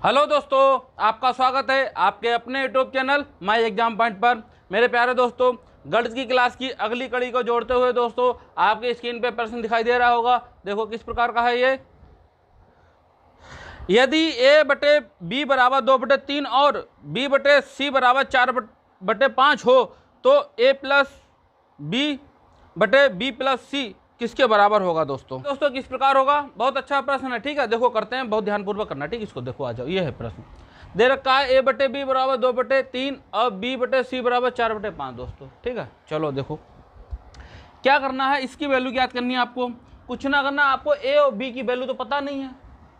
Hello दोस्तों, आपका स्वागत है आपके अपने YouTube channel my exam point पर। मेरे प्यारे दोस्तों, गणित की क्लास की अगली कड़ी को जोड़ते हुए दोस्तों आपके स्क्रीन पे प्रश्न दिखाई दे रहा होगा। देखो किस प्रकार का है ये। यदि a बटे बी बराबर 2/3 और b बटे सी बराबर 4/5 हो तो a प्लस बी बटे बी प्लस सी किसके बराबर होगा। दोस्तों किस प्रकार होगा, बहुत अच्छा प्रश्न है। ठीक है, देखो करते हैं, बहुत ध्यानपूर्वक करना। ठीक, इसको देखो, आ जाओ। ये है प्रश्न, दे रखा है a बटे बी बराबर 2/3 और b बटे सी बराबर 4/5 दोस्तों। ठीक है, चलो देखो क्या करना है। इसकी वैल्यू याद करनी है आपको, कुछ ना करना आपको। a और b की वैल्यू तो पता नहीं है।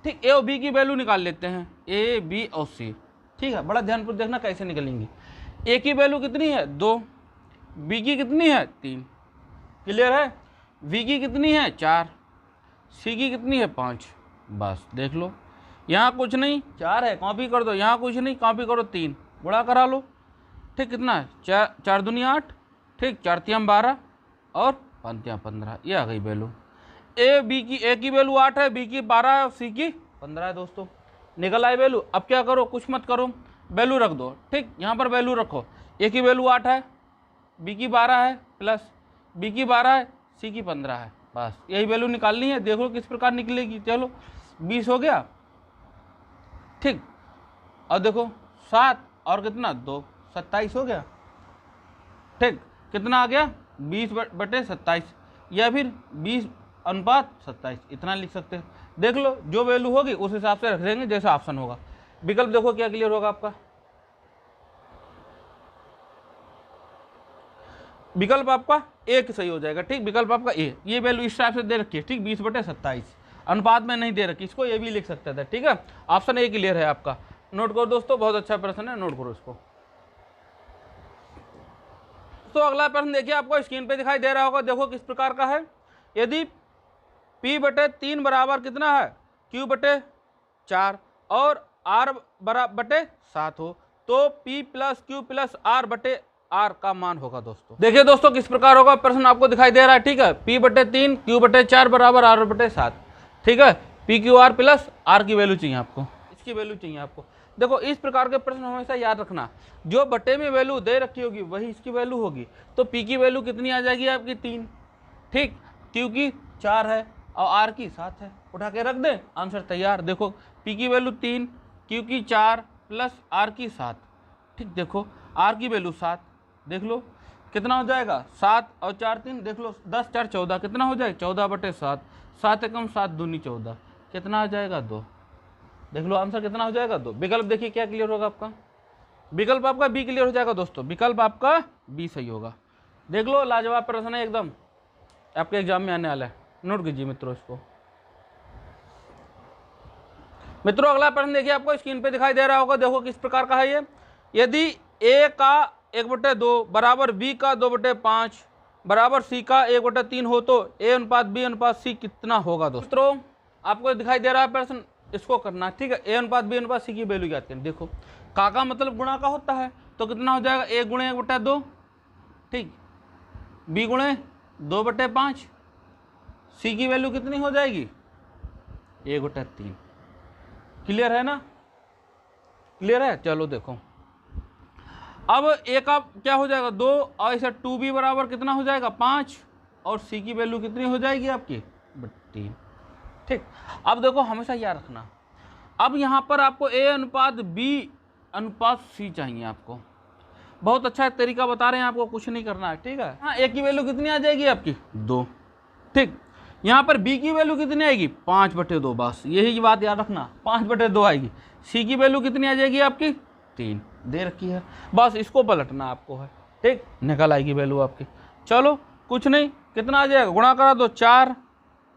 ठीक, a और b की वैल्यू निकाल लेते हैं, a b और c। ठीक है, बड़ा ध्यानपूर्वक देखना कैसे निकलेंगी। a की वैल्यू कितनी है 2, b की कितनी है 3, क्लियर है। v की कितनी है 4, c की कितनी है 5। बस देख लो, यहाँ कुछ नहीं, 4 है कॉपी कर दो, यहाँ कुछ नहीं कॉपी करो, 3 गुणा करा लो। ठीक, कितना है 4 दूनी 8, ठीक 4 तियां 12 और 5 तियां 15, ये आ गई वैल्यू। a की वैल्यू 8 है, b की 12 है और c की 15 है दोस्तों। निकल आई वैल्यू। अब क्या करो, कुछ मत करो, वैल्यू रख दो। ठीक, यहाँ पर वैल्यू रखो, a की वैल्यू 8 है, b की 12 है, प्लस b की 12 है, c की 15 है। बस यही वैल्यू निकालनी है। देखो किस प्रकार निकलेगी। चलो 20 हो गया। ठीक, और देखो 7 और कितना 2, 27 हो गया। ठीक, कितना आ गया 20/27 या फिर 20:27, इतना लिख सकते हैं। देख लो जो वैल्यू होगी उस हिसाब से रख देंगे, जैसा ऑप्शन होगा। विकल्प देखो क्या क्लियर होगा आपका। विकल्प आपका एक सही हो जाएगा। ठीक, विकल्प आपका ए, ये वैल्यू इस टाइप से दे रखी है। ठीक, 20/27 अनुपात में नहीं दे रखी, इसको ये भी लिख सकते थे। ठीक है, ऑप्शन ए क्लियर है आपका। नोट करो दोस्तों, बहुत अच्छा प्रश्न है, नोट करो इसको। तो अगला प्रश्न देखिए, आपको स्क्रीन पे दिखाई दे रहा होगा। देखो किस प्रकार का है। यदि p/3 बराबर कितना है q/4 और r बटे 7 हो तो p plus q plus r बटे r का मान होगा। दोस्तों देखिए दोस्तों किस प्रकार होगा, प्रश्न आपको दिखाई दे रहा है। ठीक है, p/3 q/4 बराबर r/7। ठीक है, p/q/r प्लस r की वैल्यू चाहिए आपको, इसकी वैल्यू चाहिए आपको। देखो इस प्रकार के प्रश्न हमेशा याद रखना, जो बटे में वैल्यू दे रखी होगी वही इसकी वैल्यू होगी। तो p की वैल्यू कितनी आ जाएगी आपकी 3। ठीक, q की 4 है और r की 7 है, उठा के रख दें, आंसर तैयार। देखो p की वैल्यू 3, q की 4 प्लस r की 7। ठीक, देखो r की वैल्यू 7, देख लो कितना हो जाएगा 7 और 4 3, देख लो 10 4 14, कितना हो जाएगा 14/7। 7 एकम 7 दूनी 14, कितना आ जाएगा 2। देख लो आंसर कितना हो जाएगा 2। विकल्प देखिए क्या क्लियर होगा आपका। विकल्प आपका बी क्लियर हो जाएगा दोस्तों, विकल्प आपका बी सही होगा। देख लो लाजवाब प्रश्न है एकदम, आपके एग्जाम में आने वाला है। नोट कीजिए मित्रों इसको। मित्रों अगला प्रश्न देखिए, आपको स्क्रीन पे दिखाई दे रहा होगा। देखो किस प्रकार का है ये। यदि a का 1/2 बराबर b का 2/5 बराबर c का 1/3 हो तो a/b/c कितना होगा। दोस्तों आपको दिखाई दे रहा है प्रश्न, इसको करना। ठीक है, a/b/c की वैल्यू याद करें। देखो का मतलब गुणा का होता है, तो कितना हो जाएगा 1 × 1/2। ठीक, b × 2/5, c की वैल्यू कितनी हो जाएगी 1/3। क्लियर है ना, क्लियर है। चलो देखो अब a का क्या हो जाएगा 2 और इसे 2b बराबर कितना हो जाएगा 5 और c की वैल्यू कितनी हो जाएगी आपकी 3। ठीक, अब देखो हमेशा याद रखना, अब यहाँ पर आपको a/b/c चाहिए आपको। बहुत अच्छा तरीका बता रहे हैं आपको, कुछ नहीं करना है। ठीक है, हाँ a की वैल्यू कितनी आ जाएगी आपकी 2। ठीक, यहाँ पर b की वैल्यू कितनी आएगी 5/2, बस यही बात याद रखना 5/2 आएगी। c की वैल्यू कितनी आ जाएगी आपकी 3 दे रखी है, बस इसको पलटना आपको है। ठीक, निकल आएगी वैल्यू आपकी। चलो कुछ नहीं, कितना आ जाएगा गुणा करा दो 4।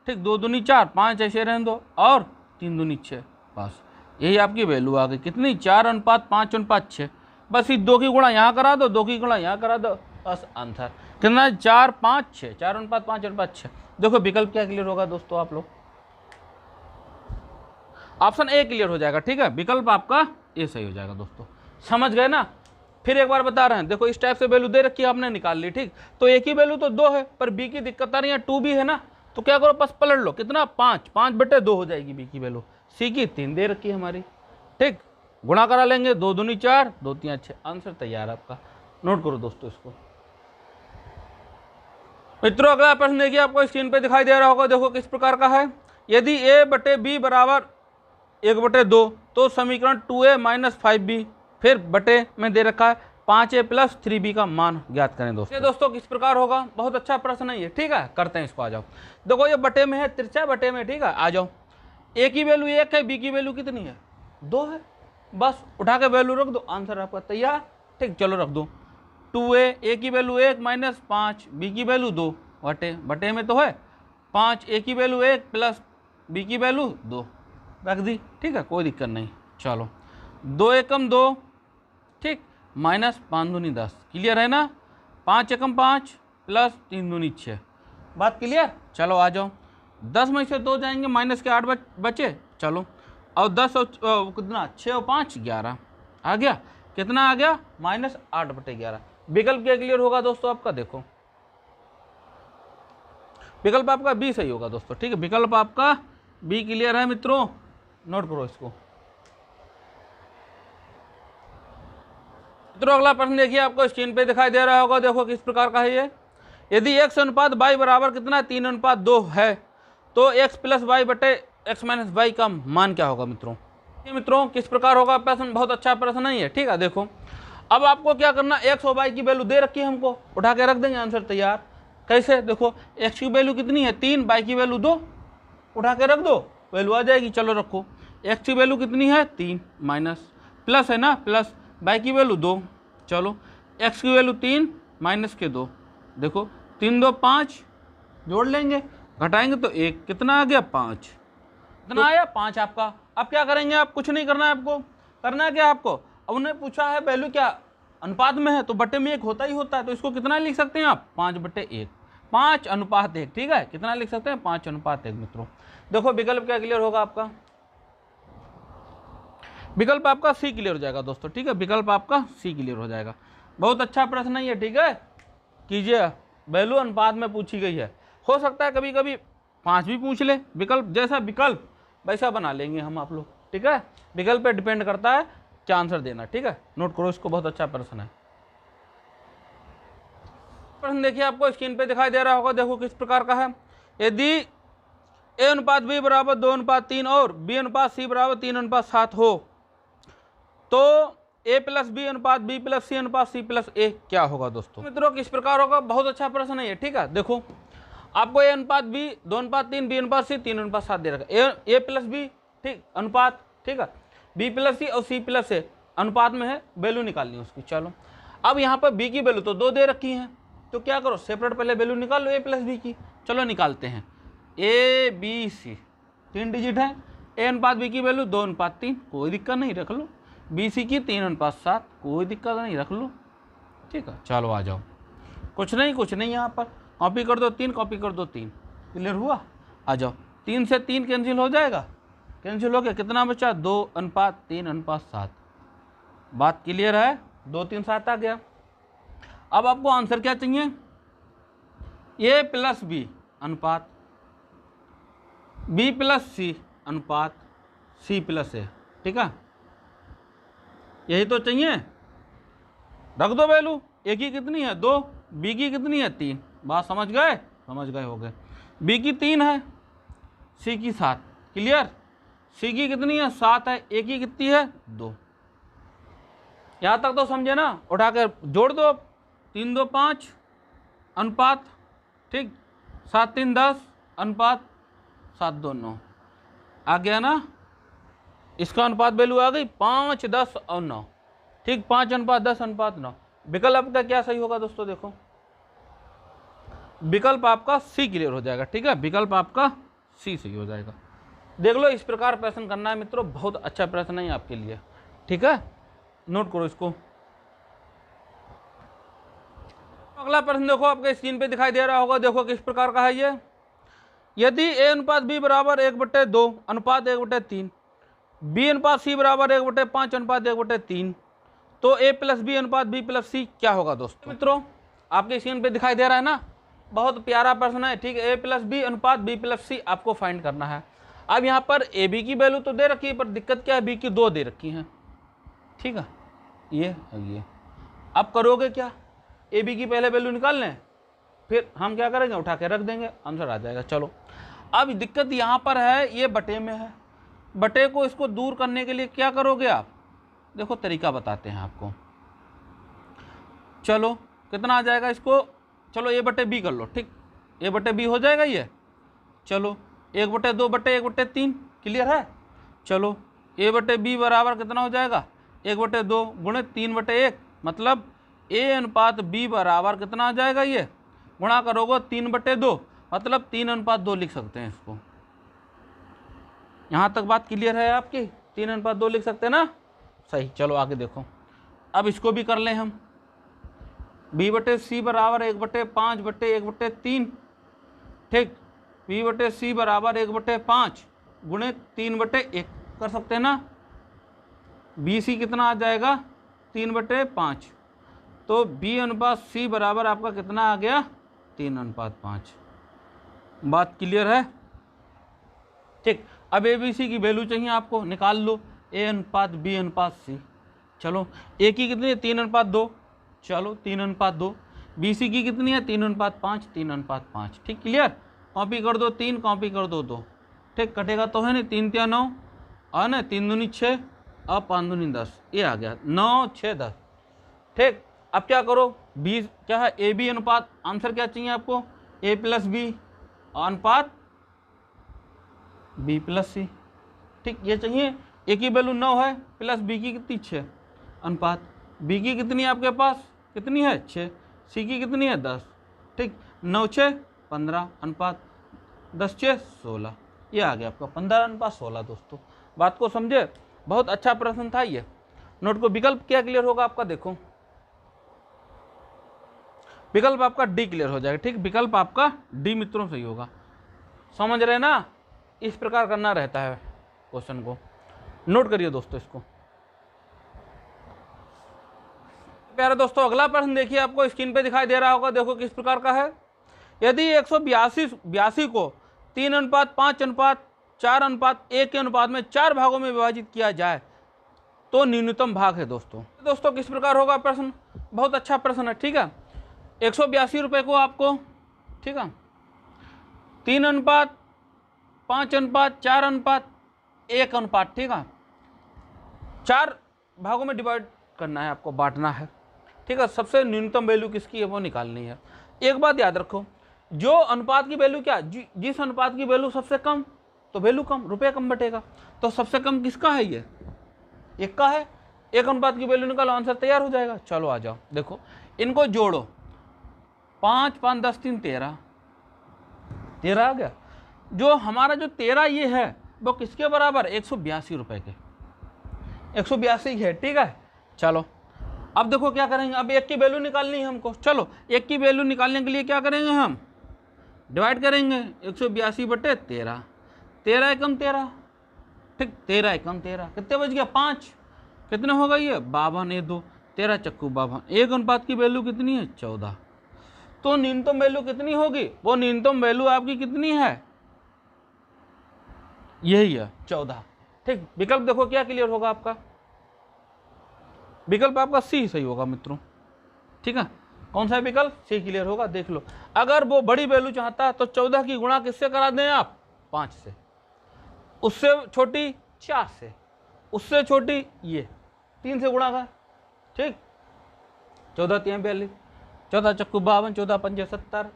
ठीक, 2 दूनी 4, 5 ऐसे रहने दो और 3 दूनी 6, बस यही आपकी वैल्यू आ गई। कितनी 4:5:5:6। बस इस 2 की गुणा यहाँ करा दो, 2 की गुणा यहाँ करा दो, बस आंसर कितना 4 5 6, 4:5:5:6। देखो विकल्प क्या क्लियर होगा दोस्तों, आप लोग ऑप्शन ए क्लियर हो जाएगा। ठीक है, विकल्प आपका ए सही हो जाएगा दोस्तों। समझ गए ना, फिर एक बार बता रहे हैं। देखो इस टाइप से वैल्यू दे रखी है, आपने निकाल ली। ठीक, तो एक ही वैल्यू तो 2 है, पर बी की दिक्कत आ रही है 2 भी है ना, तो क्या करो बस पलट लो, कितना 5 5/2 हो जाएगी बी की वैल्यू। सी की 3 दे रखी है हमारी। ठीक, गुणा करा लेंगे, 2 दूनी 4, 2 3 6, आंसर तैयार आपका। नोट करो दोस्तों इसको। मित्रों अगला प्रश्न देखिए, आपको स्क्रीन पे दिखाई दे रहा होगा, देखो किस प्रकार का है। यदि a बटे b बराबर 1/2 तो समीकरण 2a माइनस 5b फिर बटे में दे रखा है 5a प्लस 3b का मान ज्ञात करें दोस्तों। ये दोस्तों किस प्रकार होगा, बहुत अच्छा प्रश्न है ये, ठीक है, करते हैं इसको। आ जाओ, देखो ये बटे में है, तिरछा बटे में, ठीक है। आ जाओ, a की वैल्यू 1 है, b की वैल्यू कितनी है, 2 है, बस उठा के वैल्यू रख दो, आंसर आपका तैयार। ठीक, चलो रख दो, 2a की वैल्यू 1 माइनस 5, b की वैल्यू 2 बटे में तो है 5, a की वैल्यू 1 प्लस b की वैल्यू 2 रख दी, ठीक है, कोई दिक्कत नहीं। चलो 2 एकम 2, ठीक, माइनस 5 दूनी 10, क्लियर है ना। 5 एकम 5 प्लस 3 दूनी 6, बात क्लियर। चलो आ जाओ, 10 में से 2 जाएंगे, माइनस के 8 बचे, चलो, और 10 और कितना, 6 और 5 11 आ गया, कितना आ गया, माइनस 8/11। विकल्प क्या क्लियर होगा दोस्तों आपका, देखो विकल्प आपका बी सही होगा दोस्तों, ठीक है, विकल्प आपका बी क्लियर है मित्रों, नोट करो इसको। मित्रों अगला प्रश्न देखिए, आपको स्क्रीन पे दिखाई दे रहा होगा, देखो किस प्रकार का है ये। यदि x अनुपात y बराबर कितना 3:2 है तो x प्लस वाई बटे x माइनस वाई का मान क्या होगा मित्रों। ये मित्रों किस प्रकार होगा प्रश्न, बहुत अच्छा प्रश्न नहीं है, ठीक है। देखो अब आपको क्या करना, x और y की वैल्यू दे रखी है हमको, उठा के रख देंगे, आंसर तैयार। कैसे, देखो x की वैल्यू कितनी है 3, y की वैल्यू 2, उठा के रख दो, वैल्यू आ जाएगी। चलो रखो, x की वैल्यू कितनी है 3 माइनस प्लस है ना, प्लस y की वैल्यू 2, चलो x की वैल्यू 3 माइनस के 2, देखो 3 2 5, जोड़ लेंगे, घटाएंगे तो 1, कितना आ गया 5, कितना आया 5 आपका। अब क्या करेंगे, आप कुछ नहीं करना है आपको, करना है क्या आपको, अब उन्हें पूछा है वैल्यू क्या अनुपात में है तो बटे में 1 होता ही होता है, तो इसको कितना लिख सकते हैं आप 5/1, 5:1, ठीक है, कितना लिख सकते हैं 5:1 मित्रों। देखो विकल्प क्या क्लियर होगा आपका, विकल्प आपका सी क्लियर हो जाएगा दोस्तों, ठीक है, विकल्प आपका सी क्लियर हो जाएगा। बहुत अच्छा प्रश्न है ये, ठीक है, कीजिए, वैल्यू अनुपात में पूछी गई है, हो सकता है कभी कभी 5 भी पूछ ले, विकल्प जैसा विकल्प वैसा बना लेंगे हम आप लोग, ठीक है, विकल्प पे डिपेंड करता है क्या आंसर देना, ठीक है, नोट करो इसको, बहुत अच्छा प्रश्न है। प्रश्न देखिए, आपको स्क्रीन पे दिखाई दे रहा होगा, देखो किस प्रकार का है। यदि a अनुपात b बराबर 2:3 और b अनुपात c बराबर 3:7 हो तो a प्लस बी अनुपात b प्लस सी अनुपात c प्लस a क्या होगा दोस्तों। मित्रों किस प्रकार होगा, बहुत अच्छा प्रश्न है ये, ठीक है। देखो आपको a अनुपात b 2:3, b अनुपात c 3:7 दे रखा है, a प्लस b, ठीक, अनुपात, ठीक है, b प्लस c और c प्लस a अनुपात में है, वैल्यू निकालनी है उसकी। चलो अब यहाँ पर b की वैल्यू तो 2 दे रखी है, तो क्या करो सेपरेट पहले वैल्यू निकाल लो a प्लस बी की। चलो निकालते हैं, a b c 3 डिजिट है, a अनुपात b की वैल्यू 2:3, कोई दिक्कत नहीं, रख लो, बी सी की 3:7, कोई दिक्कत नहीं, रख लो, ठीक है। चलो आ जाओ, कुछ नहीं यहाँ पर कॉपी कर दो 3, कॉपी कर दो 3, क्लियर हुआ। आ जाओ, 3 से 3 कैंसिल हो जाएगा, कैंसिल हो गया, कितना बचा 2:3:7, बात क्लियर है, 2 3 7 आ गया। अब आपको आंसर क्या चाहिए, a प्लस बी अनुपात b प्लस सी अनुपात c प्लस a, ठीक है, यही तो चाहिए, रख दो वैल्यू, a की कितनी है 2, b की कितनी है 3, बात समझ गए, हो गए, b की 3 है, c की 7, क्लियर, c की कितनी है 7 है, a की कितनी है 2, यहाँ तक तो समझे ना, उठा कर जोड़ दो, 3 2 5 अनुपात, ठीक, 7 3 10 अनुपात 7 2 9 आ गया ना, इसका अनुपात वैल्यू आ गई 5 10 और 9, ठीक, 5:10:9। विकल्प का क्या सही होगा दोस्तों, देखो विकल्प आपका सी क्लियर हो जाएगा, ठीक है, विकल्प आपका सी सही हो जाएगा। देख लो इस प्रकार प्रश्न करना है मित्रों, बहुत अच्छा प्रश्न है आपके लिए, ठीक है, नोट करो इसको। अगला प्रश्न देखो, आपके स्क्रीन पे दिखाई दे रहा होगा, देखो किस प्रकार का है ये। यदि a अनुपात b बराबर 1/2 अनुपात 1/3, b अनुपात c बराबर 1/5 अनुपात 1/3 तो a प्लस बी अनुपात b प्लस c क्या होगा दोस्तों। मित्रों आपके स्क्रीन पे दिखाई दे रहा है ना, बहुत प्यारा प्रश्न है, ठीक है, a प्लस बी अनुपात b प्लस c आपको फाइंड करना है। अब यहाँ पर ए बी की वैल्यू तो दे रखी है, पर दिक्कत क्या है, बी की 2 दे रखी हैं, ठीक है, ये। अब करोगे क्या, ए बी की पहले वैल्यू निकाल लें, फिर हम क्या करेंगे, उठा के रख देंगे, आंसर आ जाएगा। चलो, अब दिक्कत यहाँ पर है, ये बटे में है, बटे को इसको दूर करने के लिए क्या करोगे आप, देखो तरीका बताते हैं आपको। चलो कितना आ जाएगा इसको, चलो ए बटे बी कर लो, ठीक, ए बटे बी हो जाएगा ये। चलो 1/2 बटे 1/3, क्लियर है। चलो ए बटे बी बराबर कितना हो जाएगा, 1/2 गुणे 3/1, मतलब ए अनुपात बी बराबर कितना आ जाएगा, ये गुणा करोगे 3/2, मतलब 3:2 लिख सकते हैं इसको। यहाँ तक बात क्लियर है आपकी, 3:2 लिख सकते हैं ना, सही। चलो आगे देखो, अब इसको भी कर लें हम, बी बटे सी बराबर 1/5/1/3, ठीक, बी बटे सी बराबर 1/5 गुणे 3/1 कर सकते हैं ना, बी सी कितना आ जाएगा 3/5, तो बी अनुपात सी बराबर आपका कितना आ गया 3:5। बात क्लियर है, ठीक। अब ए बी सी की वैल्यू चाहिए आपको, निकाल लो, ए अनुपात बी अनुपात सी। चलो ए की कितनी है 3:2, चलो 3:2, बी सी की कितनी है 3:5, 3:5, ठीक, क्लियर। कॉपी कर दो 3, कॉपी कर दो 2, ठीक, कटेगा तो है नहीं, 3 × 9 और ना 3 दूनी 6 और 5 दूनी 10, ये आ गया 9 6 10, ठीक। अब क्या करो, बी क्या है, ए बी अनुपात, आंसर क्या चाहिए आपको, ए प्लस बी अनुपात बी प्लस सी, ठीक, ये चाहिए। ए की वैल्यू 9 है, प्लस बी की कितनी 6, अनुपात बी की कितनी है आपके पास, कितनी है 6, सी की कितनी है 10, ठीक, 9 6 15, अनुपात 10 6 16, ये आ गया आपका 15:16। दोस्तों बात को समझे, बहुत अच्छा प्रश्न था ये। नोट को विकल्प क्या क्लियर होगा आपका, देखो विकल्प आपका डी क्लियर हो जाएगा, ठीक, विकल्प आपका डी मित्रों सही होगा, समझ रहे ना, इस प्रकार करना रहता है क्वेश्चन को, नोट करिए दोस्तों इसको। प्यारे दोस्तों अगला प्रश्न देखिए, आपको स्क्रीन पे दिखाई दे रहा होगा, देखो किस प्रकार का है। यदि 182 को 3:5:4:1 के अनुपात में 4 भागों में विभाजित किया जाए तो न्यूनतम भाग है। दोस्तों किस प्रकार होगा प्रश्न, बहुत अच्छा प्रश्न है, ठीक है। 182 रुपये को आपको, ठीक है, 3:5:4:1 अनुपात, ठीक है, 4 भागों में डिवाइड करना है, आपको बांटना है, ठीक है। सबसे न्यूनतम वैल्यू किसकी है वो निकालनी है। एक बात याद रखो, जो अनुपात की वैल्यू क्या, जिस अनुपात की वैल्यू सबसे कम तो वैल्यू कम, रुपये कम बटेगा, तो सबसे कम किसका है, ये 1 का है। 1 अनुपात की वैल्यू निकालो, आंसर तैयार हो जाएगा। चलो आ जाओ, देखो इनको जोड़ो, 5 5 10 3 13 आ गया। जो हमारा जो 13 ये है वो किसके बराबर, 182 रुपये के, 182 है, ठीक है। चलो अब देखो क्या करेंगे, अब 1 की वैल्यू निकालनी है हमको। चलो 1 की वैल्यू निकालने के लिए क्या करेंगे, हम डिवाइड करेंगे 182/13, 13 एकम 13, ठीक, 13 एकम 13, कितने बच गया 5, कितने हो गई है 52, ये 2 13 चक्कू 52, 1 अनुपात की वैल्यू कितनी है 14, तो न्यूनतम वैल्यू कितनी होगी, वो न्यूनतम वैल्यू आपकी कितनी है, यही है 14, ठीक। विकल्प देखो क्या क्लियर होगा आपका, विकल्प आपका सी सही होगा मित्रों, ठीक है। कौन सा विकल्प, सी क्लियर होगा, देख लो। अगर वो बड़ी वैल्यू चाहता है तो 14 की गुणा किससे करा दें आप, 5 से, उससे छोटी 4 से, उससे छोटी ये 3 से गुणा कर, ठीक, 14 3 42, 14 चक्कू 52, 14 5 70,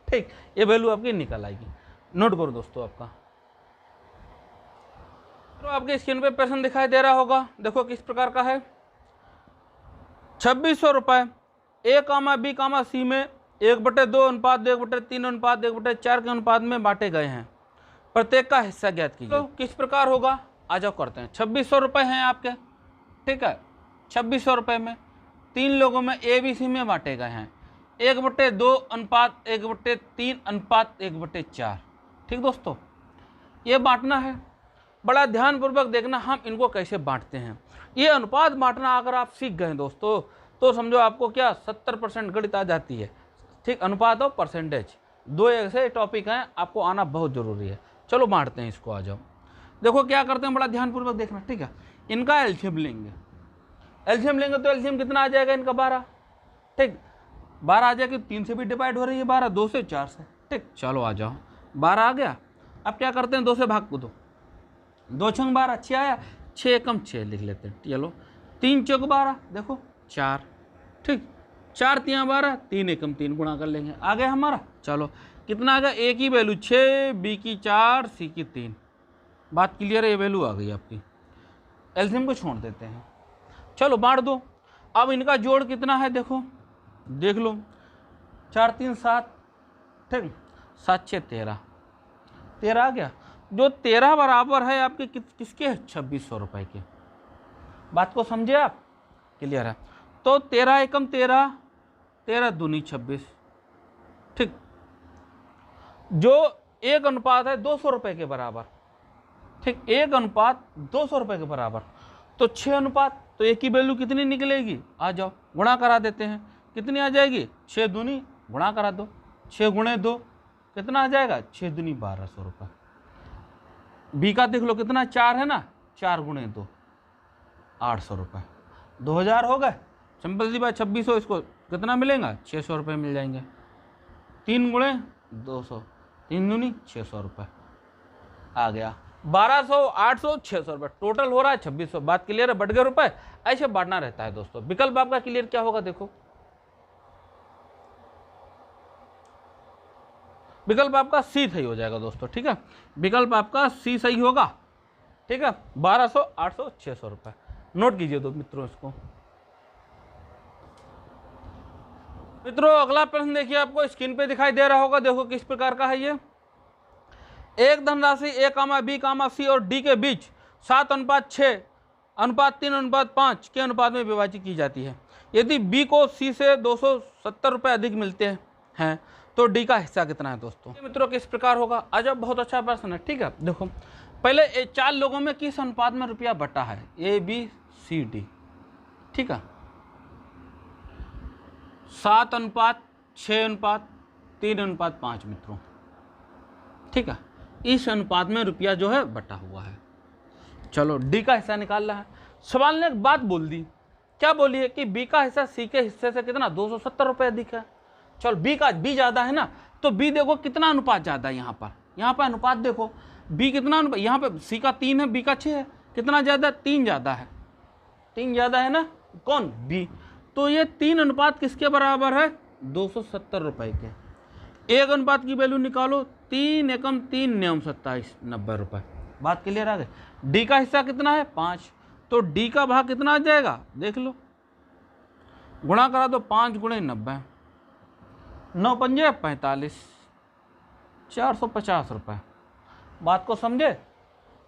ठीक, ये वैल्यू आपकी निकल आएगी। नोट करो दोस्तों आपका, तो आपके स्क्रीन पे प्रश्न दिखाई दे रहा होगा, देखो किस प्रकार का है। 2600 रुपये ए कामा बी कामा सी में 1/2 अनुपात 1/3 अनुपात 1/4 के अनुपात में बांटे गए हैं, प्रत्येक का हिस्सा ज्ञात कीजिए। तो किस प्रकार होगा, आ जाओ करते हैं। 2600 रुपये हैं आपके, ठीक है, 2600 रुपये में 3 लोगों में ए बी सी में बांटे गए हैं, 1/2 अनुपात 1/3 अनुपात 1/4, ठीक दोस्तों, ये बांटना है। बड़ा ध्यानपूर्वक देखना हम इनको कैसे बांटते हैं। ये अनुपात बांटना अगर आप सीख गए दोस्तों तो समझो आपको क्या 70% गणित आ जाती है, ठीक। अनुपात और परसेंटेज 2 ऐसे टॉपिक हैं, आपको आना बहुत ज़रूरी है। चलो बांटते हैं इसको, आ जाओ। देखो क्या करते हैं, बड़ा ध्यानपूर्वक देखना, ठीक है। इनका एलसीएम लेंगे, एलसीएम लेंगे तो एलसीएम कितना आ जाएगा इनका 12, ठीक। 12 आ जाएगा, 3 से भी डिवाइड हो रही है 12, 2 से 4 से, ठीक। चलो आ जाओ, 12 आ गया। अब क्या करते हैं, 2 से भाग को दो, 2 छंग 12, 6 आया, 6 एकम 6 लिख लेते हैं। चलो 3 चौक 12, देखो 4, ठीक। 4 तियाँ 12, 3 एकम 3 गुणा कर लेंगे, आ गया हमारा। चलो कितना आ गया, ए की वैल्यू 6, बी की 4, सी की 3। बात क्लियर है, ये वैल्यू आ गई आपकी। एलसीएम को छोड़ देते हैं, चलो बांट दो। अब इनका जोड़ कितना है, देखो देख लो, 4 3 7, ठीक, 7 6 13, 13 आ गया। जो 13 बराबर है आपके किसके, 2600 रुपए के। बात को समझे आप, क्लियर है। तो 13 एकम 13, 13 दूनी 26, ठीक। जो 1 अनुपात है 200 रुपए के बराबर, ठीक, 1 अनुपात 200 रुपए के बराबर, तो 6 अनुपात, तो एक की वैल्यू कितनी निकलेगी, आ जाओ गुणा करा देते हैं, कितनी आ जाएगी, 6 दूनी, गुणा करा दो, 6 गुणे 2 कितना आ जाएगा, 6 दूनी 1200 रुपये। बी का देख लो कितना, 4 है ना, 4 गुणे 2 800 रुपये, 2000 हो गए। सिंपल सी बात, 2600, इसको कितना मिलेगा, 600 रुपये मिल जाएंगे। 3 गुणे 200, 3 दूनी 600 रुपये आ गया। 1200, 800, 600 रुपये, टोटल हो रहा है 2600। बात क्लियर है, बढ़ गए रुपए, ऐसे बांटना रहता है दोस्तों। विकल्प आपका क्लियर क्या होगा, देखो विकल्प आपका सी सही हो जाएगा दोस्तों, ठीक है। विकल्प आपका सी सही होगा, ठीक है। 1200, 800, 600 रुपये नोट कीजिए दो मित्रों इसको। मित्रों अगला प्रश्न देखिए, आपको स्क्रीन पे दिखाई दे रहा होगा, देखो किस प्रकार का है ये। एक धनराशि ए कामा बी कामा सी और डी के बीच 7:6, 3:5 के अनुपात में विभाजित की जाती है। यदि बी को सी से 270 रुपये अधिक मिलते हैं तो डी का हिस्सा कितना है दोस्तों। मित्रों किस प्रकार होगा, आज बहुत अच्छा प्रश्न है, ठीक है। देखो पहले 4 लोगों में किस अनुपात में रुपया बटा है, ए बी सी डी, ठीक है। 7:6:3:5 मित्रों, ठीक है। इस अनुपात में रुपया जो है बटा हुआ है। चलो डी का हिस्सा निकालना है। सवाल ने एक बात बोल दी, क्या बोली है कि बी का हिस्सा सी के हिस्से से कितना, 270 रुपये अधिक है। चलो बी ज़्यादा है ना, तो बी देखो कितना अनुपात ज़्यादा है, यहाँ पर अनुपात देखो, बी कितना अनुपात, यहाँ पे सी का 3 है, बी का 6 है, कितना ज़्यादा, 3 ज़्यादा है, 3 ज़्यादा है ना, कौन, बी। तो ये 3 अनुपात किसके बराबर है, 270 रुपये के। एक अनुपात की वैल्यू निकालो, 3 एकम 3 9 27 90 रुपये। बात क्लियर आ गई। डी का हिस्सा कितना है, 5, तो डी का भाग कितना आ जाएगा, देख लो, गुणा करा दो, 5 गुणे 90, 9 पंजे 45, 450 रुपये। बात को समझे,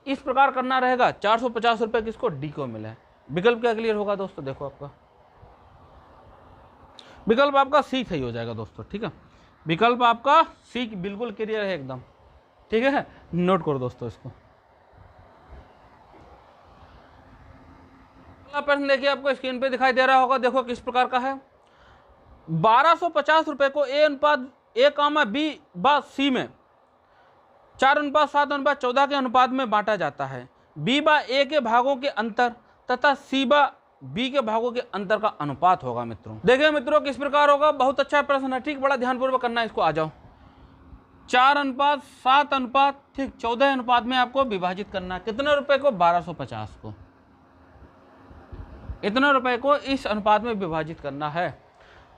इस प्रकार करना रहेगा। 450 रुपये किसको, डी को मिला है। विकल्प क्या क्लियर होगा दोस्तों, देखो आपका विकल्प आपका सी सही हो जाएगा दोस्तों, ठीक है। विकल्प आपका सी बिल्कुल क्लियर है एकदम, ठीक है। नोट करो दोस्तों इसको। अगला प्रश्न देखिए, आपको स्क्रीन पे दिखाई दे रहा होगा, देखो किस प्रकार का है। 1250 रुपये को ए अनुपात ए कामा बी बा सी में 4:7:14 के अनुपात में बांटा जाता है। बी बा ए के भागों के अंतर तथा सी बा बी के भागों के अंतर का अनुपात होगा। मित्रों देखिए मित्रों किस प्रकार होगा, बहुत अच्छा प्रश्न है, ठीक, बड़ा ध्यानपूर्वक करना है इसको। आ जाओ, 4:7, ठीक, 14 अनुपात में आपको विभाजित करना है। कितने रुपए को, 1250 को, इतने रुपए को इस अनुपात में विभाजित करना है।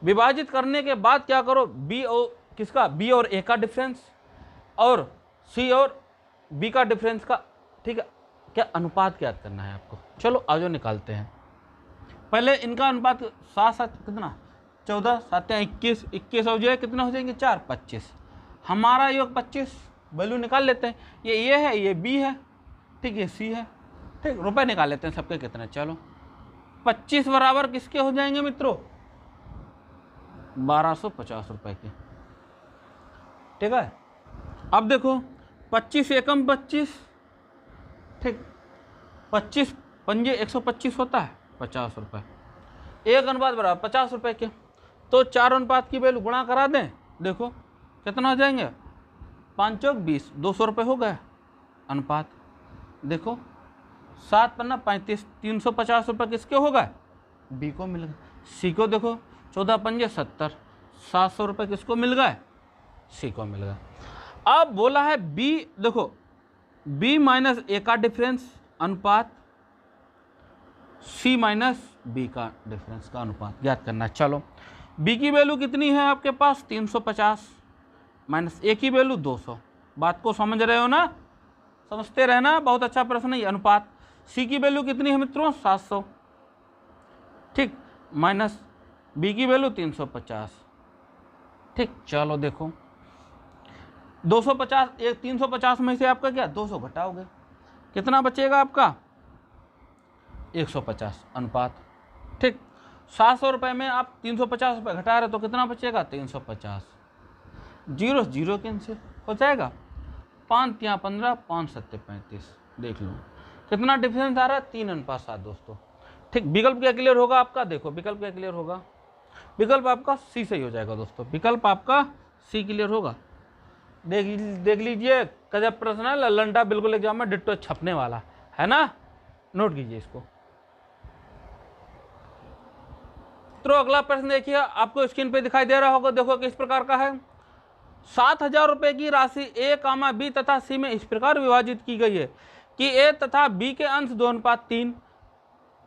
विभाजित करने के बाद क्या करो, बी और किसका, बी और ए का डिफरेंस और सी और बी का डिफरेंस का, ठीक है, क्या अनुपात याद करना है आपको। चलो आज निकालते हैं। पहले इनका अनुपात 7 कितना, 14 7 21, 21 हो जाए, कितना हो जाएंगे, 4 25। हमारा योग 25, वैल्यू निकाल लेते हैं। ये ए है, ये बी है, ठीक, ये सी है, ठीक। रुपए निकाल लेते हैं सबके कितने। चलो 25 बराबर किसके हो जाएंगे मित्रों, 1250 रुपए के, ठीक है। अब देखो 25 एकम 25, ठीक, 25 पंजे 125 होता है, 50 रुपये। एक अनुपात बराबर 50 रुपये के, तो 4 अनुपात की वैल्यू गुणा करा दें, देखो कितना हो जाएंगे, 5 चौक 20, 200 रुपये हो गए अनुपात। देखो 7 पन्ना 35, 350 रुपये किसके हो गए? बी को मिल गए। सी को देखो 14 पंजे 70, 700 रुपये किसको मिल गए? सी को मिल गए। अब बोला है बी, देखो बी माइनस ए का डिफरेंस अनुपात सी माइनस बी का डिफरेंस का अनुपात ज्ञात करना है। चलो बी की वैल्यू कितनी है आपके पास? 350 माइनस ए की वैल्यू 200। बात को समझ रहे हो ना? समझते रहना, बहुत अच्छा प्रश्न है। अनुपात सी की वैल्यू कितनी है मित्रों? 700, ठीक, माइनस बी की वैल्यू 350, ठीक। चलो देखो 250, एक 350 में से आपका क्या 200 घटाओगे, कितना बचेगा आपका? 150 अनुपात, ठीक। 700 रुपये में आप 350 रुपये घटा रहे तो कितना बचेगा? 350। जीरो जीरो कैंसिल हो जाएगा, 5 तिया 15, 5 सत्ते 35। देख लो कितना डिफरेंस आ रहा है? 3:7 दोस्तों, ठीक। विकल्प क्या क्लियर होगा आपका? देखो विकल्प क्या क्लियर होगा? विकल्प आपका सी सही हो जाएगा दोस्तों, विकल्प आपका सी क्लियर होगा। देख लीजिए, गजब प्रश्न है, लंडा बिल्कुल एग्जाम में डिट्टो छपने वाला है ना, नोट कीजिए इसको। तो अगला प्रश्न देखिए, आपको स्क्रीन पे दिखाई दे रहा होगा, देखो किस प्रकार का है। 7,000 रुपए की राशि ए कामा बी तथा सी में इस प्रकार विभाजित की गई है कि ए तथा बी के अंश 2:3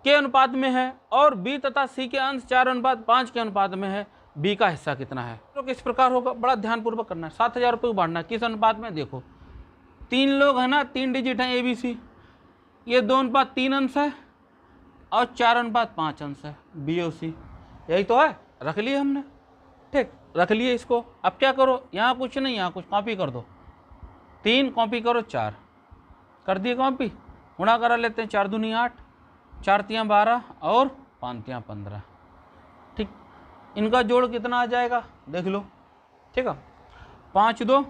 के अनुपात में है और बी तथा सी के अंश 4:5 के अनुपात में है। बी का हिस्सा कितना है? तो किस प्रकार होगा? बड़ा ध्यानपूर्वक करना है। 7,000 रुपये को बांटना है किस अनुपात में? देखो 3 लोग है ना, 3 डिजिट हैं ए बी सी, ये 2:3 अंश है और 4:5 अंश है बी और सी, यही तो है, रख लिए हमने, ठीक, रख लिए इसको। अब क्या करो, यहाँ कुछ नहीं, यहाँ कुछ, कॉपी कर दो, 3 कॉपी करो, 4 कर दिए कॉपी, गुणा करा लेते हैं, 4 दूनी 8, 4 तियाँ 12 और 5 तियाँ 15, ठीक। इनका जोड़ कितना आ जाएगा देख लो, ठीक है, 5 2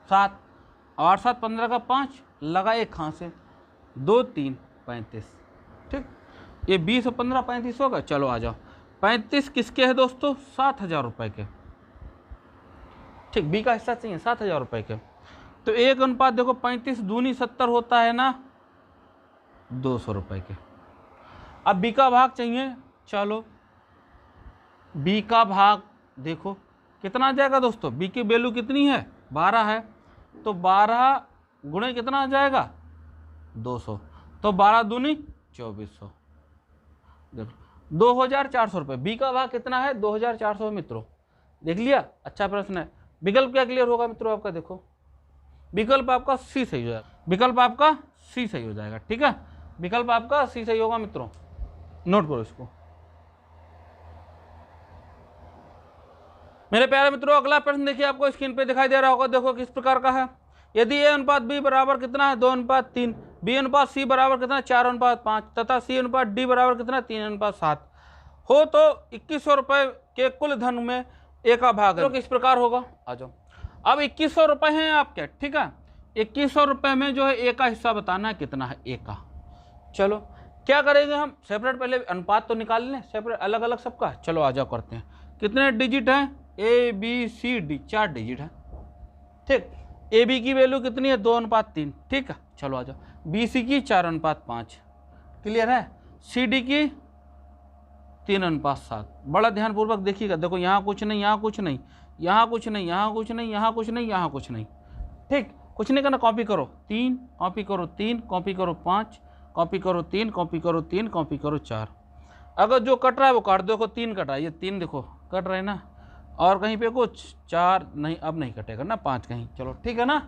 7, 8 7 15 का 5 लगा एक खांसे, 2 3 35, ठीक। ये 20 और 15 35 होगा। चलो आ जाओ, 35 किसके है दोस्तों? 7,000 रुपये के, ठीक। बी का हिस्सा चाहिए 7,000 रुपये के, तो एक अनुपात देखो 35 दूनी 70 होता है ना, 200 रुपये के। अब बी का भाग चाहिए, चलो बी का भाग देखो कितना आ जाएगा दोस्तों? बी की वैल्यू कितनी है? 12 है, तो 12 गुणे कितना आ जाएगा? 200, तो 12 दूनी 2400, देखो 2,400 रुपये। बी का भाग कितना है? 2,400 मित्रों, देख लिया, अच्छा प्रश्न है। विकल्प क्या क्लियर होगा मित्रों आपका? देखो विकल्प आपका सी सही हो जाएगा, विकल्प आपका सी सही हो जाएगा, ठीक है, विकल्प आपका सी सही होगा मित्रों, नोट करो इसको। मेरे प्यारे मित्रों अगला प्रश्न देखिए, आपको स्क्रीन पे दिखाई दे रहा होगा, देखो किस प्रकार का है। यदि ए अनुपात बी बराबर कितना है? 2:3, बी अनुपात सी बराबर कितना? 4:5 तथा सी अनुपात डी बराबर कितना? 3:7 हो तो 2100 रुपये के कुल धन में ए का भाग है, तो किस प्रकार होगा? आ जाओ, अब 2100 रुपये हैं आपके, ठीक है, 2100 रुपये में जो है ए का हिस्सा बताना है कितना है ए का। चलो क्या करेंगे हम, सेपरेट पहले अनुपात तो निकाल लें, सेपरेट अलग अलग सबका। चलो आ जाओ करते हैं। कितने डिजिट हैं? A B C D, 4 digit है, ठीक। ए बी की वैल्यू कितनी है? 2:3, ठीक है। चलो आ जाओ, बी सी की 4:5, क्लियर है। सी डी की 3:7। बड़ा ध्यानपूर्वक देखिएगा, देखो यहाँ कुछ नहीं, यहाँ कुछ नहीं, यहाँ कुछ नहीं, यहाँ कुछ नहीं, यहाँ कुछ नहीं, यहाँ कुछ नहीं, ठीक। कुछ नहीं करना, कॉपी करो 3, कॉपी करो 3, कॉपी करो 5, कॉपी करो 3, कॉपी करो 3, कॉपी करो 4। अगर जो कट रहा है वो काट दो, 3 कटा, ये 3 देखो कट रहे ना, और कहीं पे कुछ 4 नहीं, अब नहीं कटेगा ना, 5 कहीं, चलो ठीक है ना।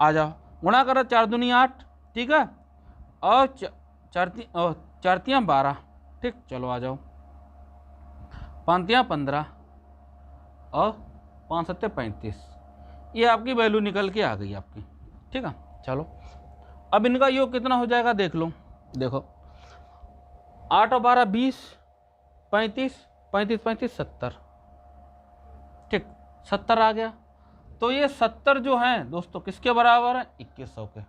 आ जाओ, गुणा करो, 4 दूनी 8, ठीक है, और 4 तियाँ 12, ठीक। चलो आ जाओ, 5 तियाँ 15 और 5 सत्ते 35, ये आपकी वैल्यू निकल के आ गई आपकी, ठीक है। चलो अब इनका योग कितना हो जाएगा देख लो, देखो 8 और 12 20, 35 35 35 70, ठीक, 70 आ गया। तो ये 70 जो हैं दोस्तों किसके बराबर है? 2100 के,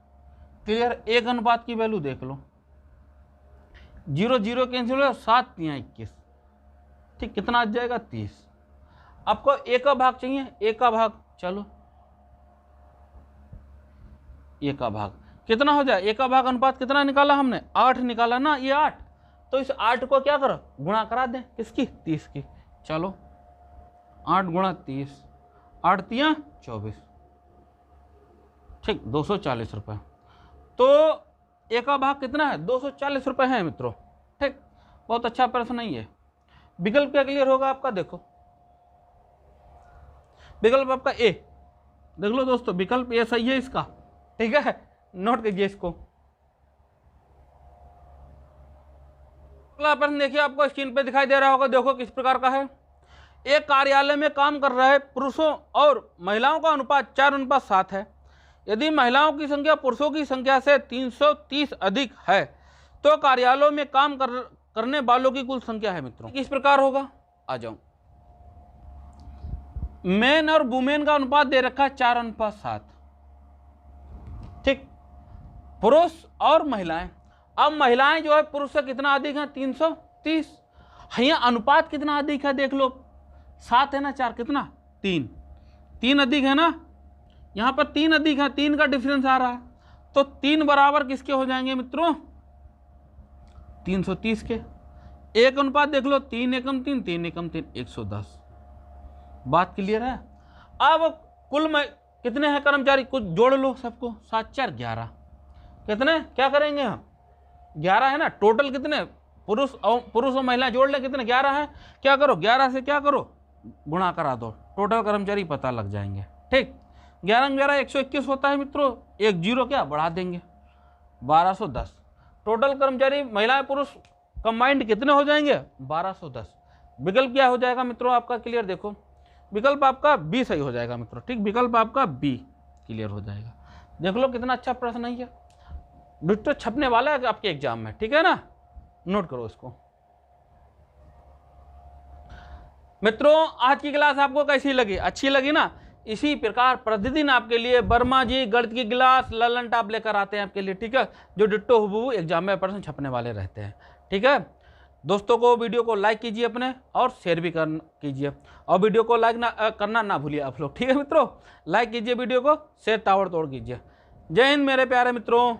क्लियर। एक अनुपात की वैल्यू देख लो, 0 0 कैंसिल हो, 7 तियाँ 21, ठीक, कितना आ जाएगा? 30। आपको ए का भाग चाहिए, ए का भाग, चलो ए का भाग कितना हो जाए, 1 का भाग अनुपात कितना निकाला हमने, 8 निकाला ना, ये 8, तो इस 8 को क्या करो, गुणा करा दें, किसकी, 30 की। चलो 8 गुणा 30, 8 तिया 24, ठीक, 240 रुपये। तो 1 का भाग कितना है, 240 रुपये है मित्रों, ठीक, बहुत अच्छा प्रश्न नहीं है। विकल्प क्या क्लियर होगा आपका, देखो विकल्प आपका ए, देख लो दोस्तों, विकल्प ए सही है इसका, ठीक है, नोट कीजिए इसको। अगला प्रश्न देखिए, आपको स्क्रीन पे दिखाई दे रहा होगा, देखो किस प्रकार का है। एक कार्यालय में काम कर रहे पुरुषों और महिलाओं का अनुपात 4:7 है। यदि महिलाओं की संख्या पुरुषों की संख्या से 330 अधिक है तो कार्यालयों में काम करने वालों की कुल संख्या है मित्रों, किस प्रकार होगा, आ जाओ। मेन और वुमेन का अनुपात दे रखा है 4:7, ठीक, पुरुष और महिलाएं, अब महिलाएं जो है पुरुष से कितना अधिक है, 330, यहाँ अनुपात कितना अधिक है, देख लो 7 है ना, 4 कितना, 3 अधिक है ना, यहाँ पर 3 अधिक है, 3 का डिफरेंस आ रहा है, तो 3 बराबर किसके हो जाएंगे मित्रों, 330 के। एक अनुपात देख लो, 3 एकम 3, 3 एकम 3, 110। बात क्लियर है। अब कुल में कितने हैं कर्मचारी, कुछ जोड़ लो सबको, 7 4 11, कितने, क्या करेंगे हम, 11 है ना, टोटल कितने, पुरुष और महिला जोड़ ले, कितने, 11 है, क्या करो 11 से क्या करो, गुणा करा दो, टोटल कर्मचारी पता लग जाएंगे, ठीक। 11 11 121 होता है मित्रों, एक जीरो क्या बढ़ा देंगे, 1210। टोटल कर्मचारी महिलाएं पुरुष कंबाइंड कितने हो जाएंगे, 1210। विकल्प क्या हो जाएगा मित्रों आपका, क्लियर देखो, विकल्प आपका बी सही हो जाएगा मित्रों, ठीक, विकल्प आपका बी क्लियर हो जाएगा। देख लो कितना अच्छा प्रश्न नहीं है, डिट्टो छपने वाला है आपके एग्जाम में, ठीक है ना, नोट करो इसको। मित्रों आज की क्लास आपको कैसी लगी, अच्छी लगी ना। इसी प्रकार प्रतिदिन आपके लिए वर्मा जी गणित की क्लास ललन टॉप लेकर आते हैं आपके लिए, ठीक है, जो डिट्टो हुबहू एग्जाम में प्रश्न छपने वाले रहते हैं, ठीक है। दोस्तों को वीडियो को लाइक कीजिए अपने, और शेयर भी कीजिए, और वीडियो को लाइक करना ना भूलिए आप लोग, ठीक है मित्रों, लाइक कीजिए वीडियो को, शेयर ताबड़तोड़ कीजिए। जय हिंद मेरे प्यारे मित्रों।